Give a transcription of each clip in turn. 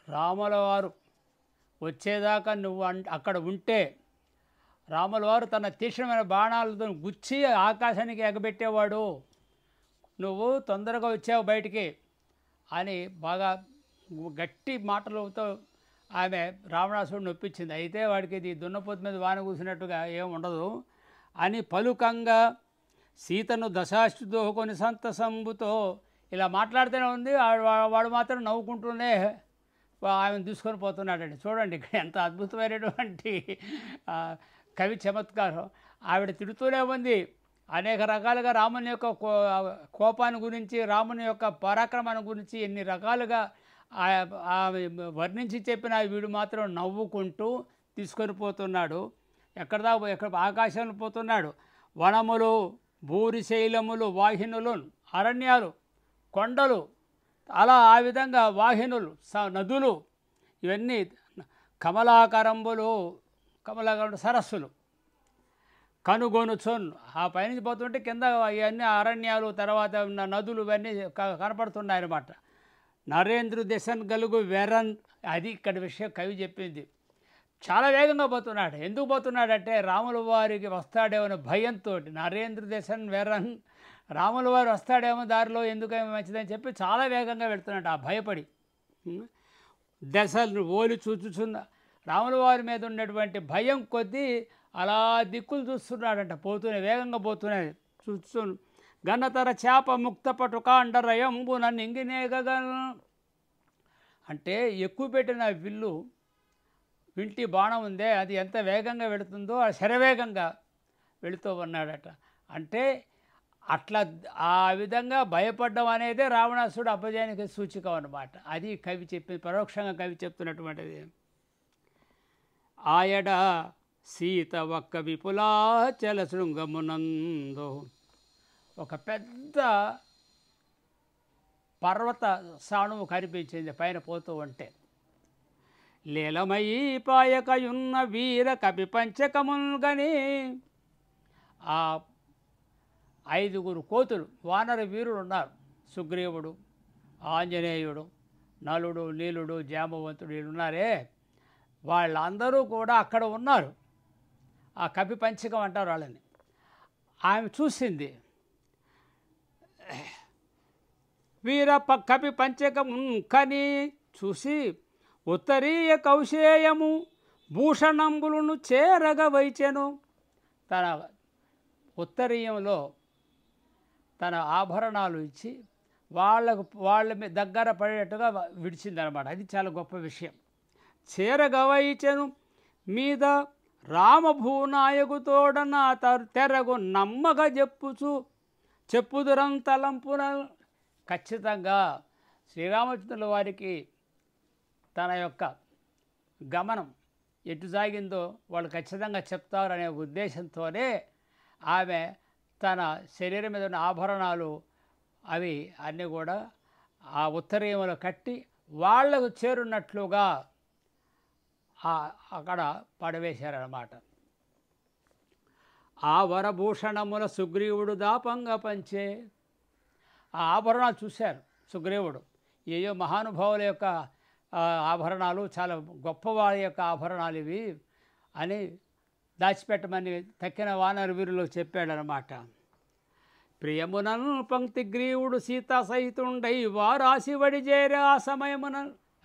రాముల వారు వచ్చేదాకా నువ్వు అక్కడ ఉంటే రాముల వారు తన తీక్ష్ణమైన బాణాలతో గుచ్చి ఆకాశానికి ఎగబెట్టేవాడు, నువ్వు తొందరగా వచ్చావు బయటికి అని బాగా గట్టి మాటలతో ఆమె రావణాసురుడిని ఒప్పించింది. అయితే వాడికి ఇది దున్నపోతు మీద వాన కూసినట్టుగా ఏం ఉండదు అని పలుకంగా సీతను దశాశ్రుదోహకొని సంతసంబుతో ఇలా మాట్లాడుతూనే ఉంది. వాడు మాత్రం నవ్వుకుంటూనే ఆమెను తీసుకొని పోతున్నాడండి. చూడండి ఇక్కడ ఎంత అద్భుతమైనటువంటి కవి చమత్కారం. ఆవిడ తిడుతూనే ఉంది, అనేక రకాలుగా రాముని యొక్క కోపాన్ని గురించి, రాముని యొక్క పరాక్రమాన్ని గురించి ఎన్ని రకాలుగా వర్ణించి చెప్పిన వీడు మాత్రం నవ్వుకుంటూ తీసుకొని పోతున్నాడు. ఎక్కడ ఆకాశంలో పోతున్నాడు. వనములు, భూరిశైలములు, వాహినులు, అరణ్యాలు, కొండలు, అలా ఆ విధంగా వాహినులు, నదులు, ఇవన్నీ కమలాకరంబులు, కమలాకరం సరస్సులు కనుగొనుచొన్. ఆ పైనుంచి పోతుంటే కింద ఇవన్నీ అరణ్యాలు, తర్వాత ఉన్న నదులు ఇవన్నీ కనపడుతున్నాయన్నమాట. నరేంద్ర దశన్ గలుగు వెరన్, అది ఇక్కడ విషయం కవి చెప్పింది. చాలా వేగంగా పోతున్నాడు. ఎందుకు పోతున్నాడంటే రాముల వారికి వస్తాడేమో భయంతో. నరేంద్ర దశన్ వెరన్, రాముల వారు వస్తాడేమో దారిలో, ఎందుకేమో మంచిదని చెప్పి చాలా వేగంగా వెళ్తున్నాడు ఆ భయపడి. దశలు ఓలి చూచుచున్న రాముల వారి మీద ఉన్నటువంటి భయం కొద్దీ అలా దిక్కులు చూస్తున్నాడంట, పోతూనే వేగంగా పోతున్నాడు. చూస్తూ ఘనతర చేప ముక్త పటుకాండరయంబు నన్ను ఇంగినేగను అంటే ఎక్కువ పెట్టిన విల్లు వింటి బాణం ఉందే అది ఎంత వేగంగా వెళుతుందో ఆ శరవేగంగా వెళుతూ ఉన్నాడట. అంటే అట్లా ఆ విధంగా భయపడ్డం అనేదే రావణాసుడు అపజయానికి సూచిక అన్నమాట. అది కవి చెప్పి పరోక్షంగా కవి చెప్తున్నటువంటిది. ఆయడ సీత ఒక్క విపులాచల శృంగమునందు, ఒక పెద్ద పర్వత సాణువు కనిపించింది పైన పోతూ ఉంటే. లీలమయీ పాయకయున్న వీర కపి పంచకముల్గని, ఆ 5 కోతులు వానర వీరులు ఉన్నారు. సుగ్రీవుడు, ఆంజనేయుడు, నలుడు, నీలుడు, జాంబవంతుడు వీళ్ళు ఉన్నారే, వాళ్ళందరూ కూడా అక్కడ ఉన్నారు. ఆ కపి పంచకం అంటారు వాళ్ళని. ఆమె చూసింది. వీర కపి పంచకం కని చూసి ఉత్తరీయ కౌశేయము భూషణంబులను చేరగ వైచెను. తన ఉత్తరీయంలో తన ఆభరణాలు ఇచ్చి వాళ్ళ దగ్గర పడేట్టుగా విడిచిందనమాట. అది చాలా గొప్ప విషయం. చేరగవైచెను మీద రామభూనాయకుతోడన తెరగు నమ్మగా చెప్పుదురం తలంపున. ఖచ్చితంగా శ్రీరామచంద్రుల వారికి తన యొక్క గమనం ఎటు సాగిందో వాళ్ళు ఖచ్చితంగా చెప్తారనే ఉద్దేశంతోనే ఆమె తన శరీరం మీద ఉన్న ఆభరణాలు అవి అన్నీ కూడా ఆ ఉత్తరీయంలో కట్టి వాళ్లకు చేరున్నట్లుగా అక్కడ పడవేశారన్నమాట. ఆ వరభూషణముల సుగ్రీవుడు దాపంగా పంచే. ఆ ఆభరణాలు చూశారు సుగ్రీవుడు. ఏయో మహానుభావుల యొక్క ఆభరణాలు, చాలా గొప్పవారి యొక్క ఆభరణాలు ఇవి అని దాచిపెట్టమని తక్కిన వానర వీరులకు చెప్పాడనమాట. ప్రియమునను పంక్తి గ్రీవుడు సీతా సహితుండై వారాసి వడి చేరే ఆ సమయమున.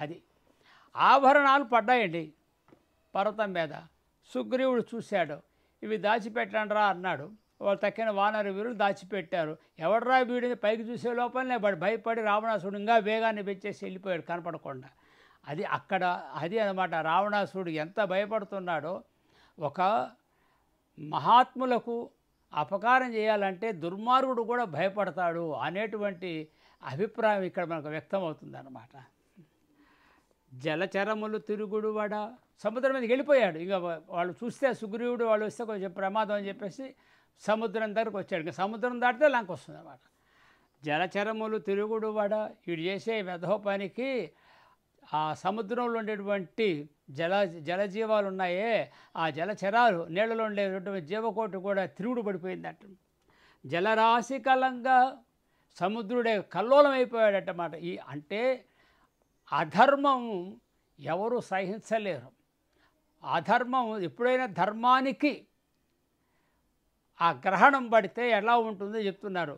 అది ఆభరణాలు పడ్డాయండి పర్వతం మీద. సుగ్రీవుడు చూశాడు, ఇవి దాచిపెట్టండిరా అన్నాడు. వాళ్ళు తక్కిన వానర వీరులు దాచిపెట్టారు. ఎవడరా వీడిని పైకి చూసే లోపలనే వాడు భయపడి రావణాసుడు ఇంకా వేగాన్ని పెంచేసి వెళ్ళిపోయాడు కనపడకుండా. అది అక్కడ అది అన్నమాట. రావణాసుడు ఎంత భయపడుతున్నాడో. ఒక మహాత్ములకు అపకారం చేయాలంటే దుర్మార్గుడు కూడా భయపడతాడు అనేటువంటి అభిప్రాయం ఇక్కడ మనకు వ్యక్తమవుతుంది అన్నమాట. జలచరములు తిరుగుడు వడ, సముద్రం మీదకి వెళ్ళిపోయాడు. ఇక వాళ్ళు చూస్తే సుగ్రీవుడు వాళ్ళు వస్తే కొంచెం ప్రమాదం అని చెప్పేసి సముద్రం దగ్గరకు వచ్చాడు. ఇంకా సముద్రం దాటితే లంక వస్తుంది అన్నమాట. జలచరములు తిరుగుడు వడ, వీడు చేసే వెధవ పనికి ఆ సముద్రంలో ఉండేటువంటి జలజీవాలు ఉన్నాయే, ఆ జలచరాలు నీళ్ళలో ఉండేటువంటి జీవకోటి కూడా తిరుగుడు పడిపోయిందట. జలరాశి కలంగా సముద్రుడే కల్లోలం అయిపోయాడటమాట. అంటే అధర్మం ఎవరు సహించలేరు. అధర్మం ఎప్పుడైనా ధర్మానికి ఆ గ్రహణం పడితే ఎలా ఉంటుందో చెప్తున్నారు.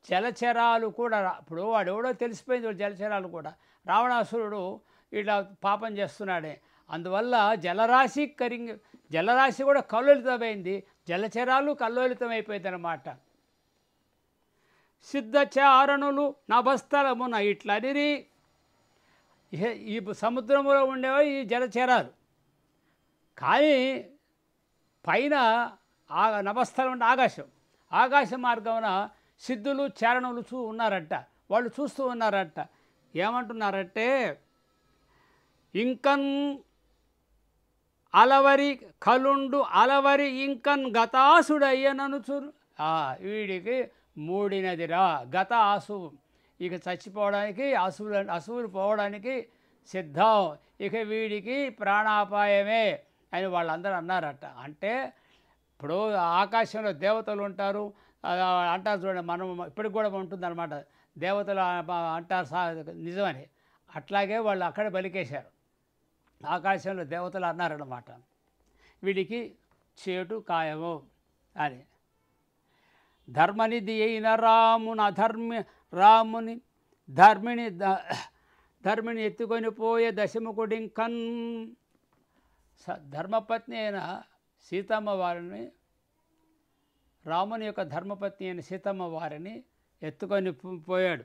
జలచరాలు కూడా ఇప్పుడు వాడెవడో తెలిసిపోయింది జలచరాలు కూడా రావణాసురుడు ఇట్లా పాపం చేస్తున్నాడే, అందువల్ల జలరాశి కూడా కల్లోలితమైంది, జలచరాలు కల్లోలితమైపోయింది అన్నమాట. సిద్ధచారణులు నభస్థలమున ఇట్లనిరి, ఈ సముద్రంలో ఉండేవా ఈ జలచరాలు, కానీ పైన నభస్థలం అంటే ఆకాశ మార్గమున సిద్ధులు చారణులు ఉన్నారంట. వాళ్ళు చూస్తూ ఉన్నారంట. ఏమంటున్నారంటే, ఇంకన్ అలవరి కలుండు అలవరి ఇంకన్ గతాసుడయ్యననుచు, వీడికి మూడినదిరా గత ఆసువు, ఇక చచ్చిపోవడానికి అసువులు పోవడానికి సిద్ధం, ఇక వీడికి ప్రాణాపాయమే అని వాళ్ళందరూ అన్నారట. అంటే ఇప్పుడు ఆకాశంలో దేవతలు ఉంటారు అంటారు చూడండి, మనం ఇప్పటికి కూడా ఉంటుందన్నమాట, దేవతలు అంటారు నిజమని. అట్లాగే వాళ్ళు అక్కడ బలికేశారు, ఆకాశంలో దేవతలు అన్నారన్నమాట, వీడికి చేటు ఖాయము అని. ధర్మనిధి అయిన ధర్మిని ఎత్తుకొని పోయే దశముఖుడింకన్, ధర్మపత్ని అయిన సీతమ్మ వారిని, రాముని యొక్క ధర్మపత్ని అయిన సీతమ్మ వారిని ఎత్తుకొని పోయాడు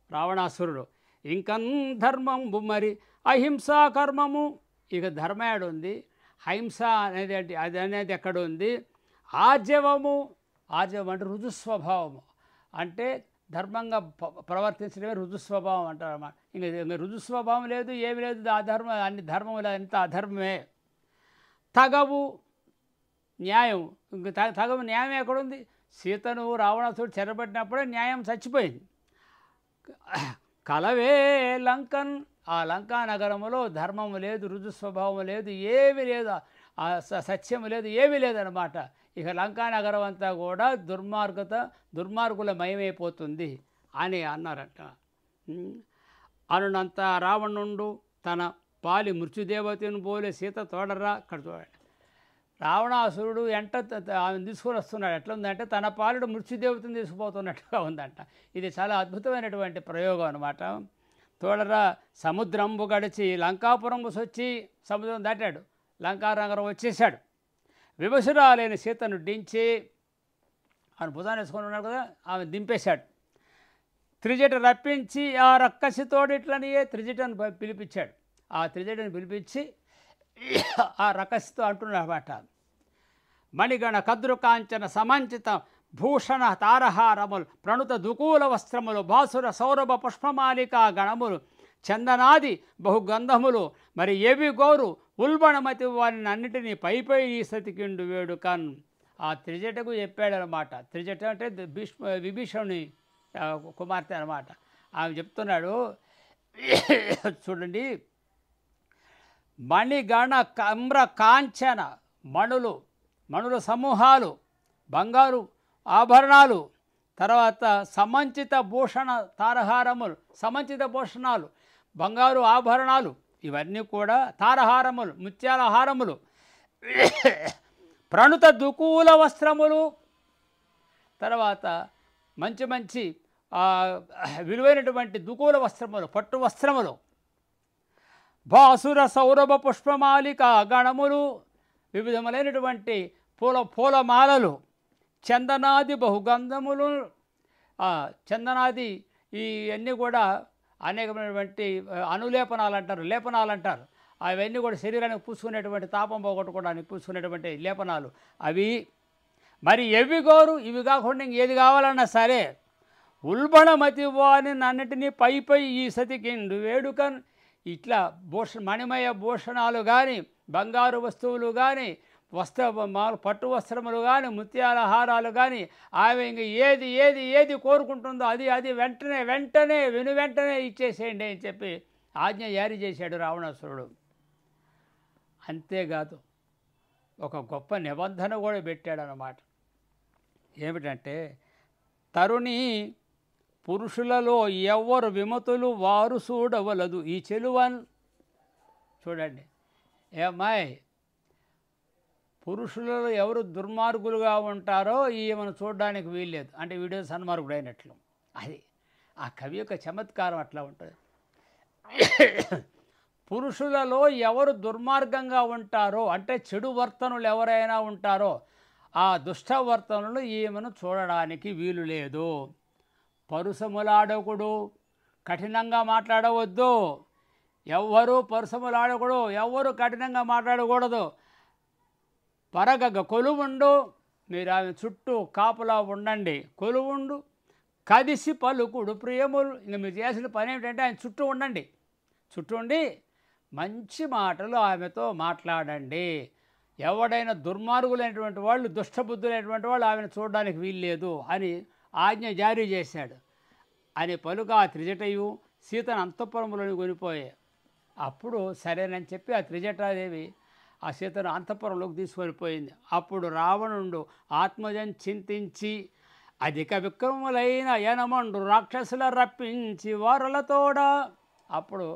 రావణాసురుడు. ఇంకన్ ధర్మంబు మరి అహింసా కర్మము, ఇక ధర్మేడు ఉంది, అహింస అనేది ఎక్కడ ఉంది, ఆర్జవం అంటే రుజుస్వభావము, అంటే ధర్మంగా ప్రవర్తించడమే రుజుస్వభావం అంటారు అన్నమాట. ఇంకా రుజుస్వభావం లేదు, ఏమి లేదు, అన్ని ధర్మములు అంత అధర్మమే. తగవు న్యాయం, తగవు న్యాయం ఎక్కడుంది, సీతను రావణాసురుడు చెరబట్టినప్పుడే న్యాయం చచ్చిపోయింది. కలవే లంకన్, ఆ లంకా నగరములో ధర్మము లేదు, రుజుస్వభావం లేదు, ఏమీ లేదు, సత్యము లేదు, ఏమీ లేదన్నమాట. ఇక లంకా నగరం అంతా కూడా దుర్మార్గుల మయమైపోతుంది అని అన్నారట. అనునంత రావణుండు తన పాలి మృత్యుదేవతను పోలే సీత తోడరా. అక్కడ చూడండి, రావణాసురుడు ఆమెను తీసుకొని వస్తున్నాడు. ఎట్లా ఉందంటే తన పాలుడు మృత్యుదేవతను తీసుకుపోతున్నట్టుగా ఉందంట. ఇది చాలా అద్భుతమైనటువంటి ప్రయోగం అన్నమాట. తోడరా సముద్రంబు గడిచి లంకాపురం వచ్చి సముద్రం దాటాడు, లంకానగరం వచ్చేసాడు. వివసురాలైన సీతను దించి, ఆమెను భుజాన్ని వేసుకొని ఉన్నాడు కదా, ఆమె దింపేశాడు. త్రిజట రప్పించి ఆ రక్కసితోడు ఇట్లనియే త్రిజటను పిలిపించాడు. ఆ త్రిజటను పిలిపించి ఆ రక్కసితో అంటున్నమాట, మణిగణ కద్రు కాంచన సమంచిత భూషణ తారహారములు ప్రణుత దుకూల వస్త్రములు బాసుర సౌరభ పుష్పమాలిక గణములు చందనాది బహుగంధములు మరి ఏవి గోరు ఉల్బణమతి వారిని అన్నిటినీ పైపై ఈ సతికిండు వేడుకన్. ఆ త్రిజటకు చెప్పాడనమాట. త్రిజట అంటే విభీషణుని కుమార్తె అనమాట. ఆమె చెప్తున్నాడు, చూడండి, మణిగణ కమ్ర కాంచన మణుల సమూహాలు, బంగారు ఆభరణాలు, తర్వాత సమంచిత భూషణ తారహారములు, సమంచిత భూషణాలు, బంగారు ఆభరణాలు, ఇవన్నీ కూడా తారహారములు, ముత్యాల హారములు, ప్రణుత దుకూల వస్త్రములు, తర్వాత మంచి విలువైనటువంటి దుకూల వస్త్రములు, పట్టు వస్త్రములు, బాసుర సౌరభ పుష్పమాలిక గణములు, వివిధములైనటువంటి పూలమాలలు, చందనాది బహుగంధములు, చందనాది ఇవన్నీ కూడా అనేకమైనటువంటి అనులేపనాలు అంటారు, లేపనాలు అంటారు. అవన్నీ కూడా శరీరానికి పూసుకునేటువంటి తాపం పోగొట్టుకోవడానికి పూసుకునేటువంటి లేపనాలు అవి. మరి ఎవి గోరు, ఇవి కాకుండా ఏది కావాలన్నా సరే, ఉల్బణమతి వాని అన్నిటినీ పైపై ఈ సతికిండు వేడుకన్. ఇట్లా మణిమయ భూషణాలు కానీ, బంగారు వస్తువులు కానీ, పట్టు వస్త్రములు కానీ, ముత్యాల హారాలు కానీ, ఆమె ఇంక ఏది కోరుకుంటుందో అది వెంటనే వెంటనే ఇచ్చేసేయండి అని చెప్పి ఆజ్ఞ జారీ చేశాడు రావణాసురుడు. అంతేకాదు, ఒక గొప్ప నిబంధన కూడా పెట్టాడనమాట. ఏమిటంటే, తరుణి పురుషులలో ఎవ్వరు విమతులు వారు చూడవలదు. ఈ చెలువన్ చూడండి. ఏమ్మాయి, పురుషులలో ఎవరు దుర్మార్గులుగా ఉంటారో ఈమెను చూడడానికి వీల్లేదు, అంటే వీడియో సన్మార్గుడు అయినట్లు. అది ఆ కవి యొక్క చమత్కారం అట్లా ఉంటుంది. పురుషులలో ఎవరు దుర్మార్గంగా ఉంటారో, అంటే చెడు వర్తనులు ఎవరైనా ఉంటారో ఆ దుష్టవర్తనులు ఈమెను చూడడానికి వీలు లేదు. పరుసములాడకుడు, కఠినంగా మాట్లాడవద్దు. ఎవ్వరూ పరుసములాడకూడదు, ఎవ్వరూ కఠినంగా మాట్లాడకూడదు. పరగగ కొలువుండు, మీరు ఆమె చుట్టూ కాపులా ఉండండి. కొలువుండు కదిసి పలుకుడు ప్రియములు. ఇంక మీరు చేసిన పని ఏమిటంటే ఆయన చుట్టూ ఉండండి. చుట్టూ ఉండి మంచి మాటలు ఆమెతో మాట్లాడండి. ఎవడైనా దుర్మార్గులైనటువంటి వాళ్ళు, దుష్టబుద్ధులైనటువంటి వాళ్ళు ఆమెను చూడడానికి వీల్లేదు అని ఆజ్ఞ జారీ చేశాడు అని పలుక ఆ త్రిజటయు సీతను అంతఃపురంలోని కొనిపోయాయి. అప్పుడు సరేనని చెప్పి ఆ త్రిజటాదేవి ఆ సీతను అంతఃపురంలోకి తీసుకొని పోయింది. అప్పుడు రావణుడు ఆత్మజం చింతించి అధిక విక్రములైన యనమండు రాక్షసుల రప్పించి వారులతోడ. అప్పుడు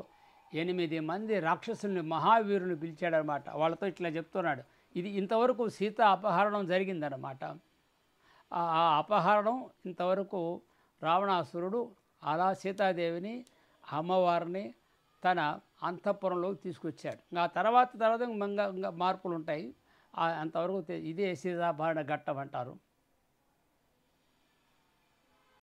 8 మంది రాక్షసుల్ని, మహావీరుని పిలిచాడనమాట. వాళ్ళతో ఇట్లా చెప్తున్నాడు. ఇది ఇంతవరకు సీత అపహరణం జరిగిందనమాట. ఆ అపహరణం ఇంతవరకు రావణాసురుడు అలా సీతాదేవిని, అమ్మవారిని తన అంతఃపురంలోకి తీసుకొచ్చాడు. ఆ తర్వాత ఇంకా మార్పులు ఉంటాయి. అంతవరకు ఇదే సీతాభరణ ఘట్టం అంటారు.